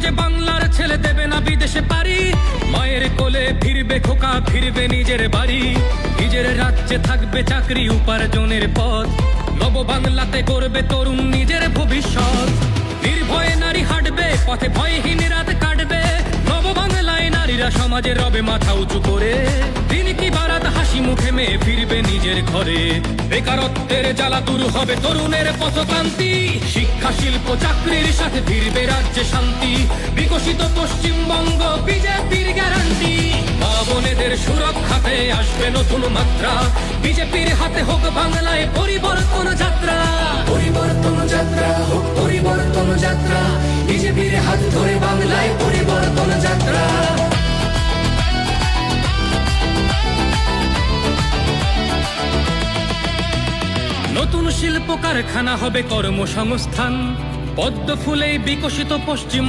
খোঁজে বাংলার ছেলে দেবে না বিদেশে পারি, মায়ের কোলে ফিরবে খোকা, ফিরবে নিজের বাড়ি। নিজের রাজ্যে থাকবে চাকরি, উপার্জনের পথ, নব বাংলাতে করবে তরুণ নিজের ভবিষ্যৎ। নির্ভয়ে নারী হাঁটবে পথে, ভয়হীন রাত কাটবে, নব বাংলায় নারীরা সমাজে রবে মাথা উঁচু করে। দিন কি বারাত হাসি মুখে মেয়ে ফিরবে নিজের ঘরে, বেকারত্বের জ্বালা দূর হবে তরুণের পথক্রান্তি। শিক্ষা শিল্প চাকরির সাথে ফিরবে রাজ্যে শান্তি, বিকশিত পশ্চিমবঙ্গ বিজেপির গ্যারান্টি। মা বোনেদের সুরক্ষাতে আসবে নতুন মাত্রা, বিজেপির হাতে হোক বাংলায় পরিবর্তন যাত্রা। পরিবর্তন যাত্রা হোক, পরিবর্তন যাত্রা, বিজেপির হাত ধরে বাংলায় পরিবর্তন যাত্রা। নতুন শিল্প কারখানা হবে কর্মসংস্থান, পদ্ম ফুলেই বিকশিত পশ্চিম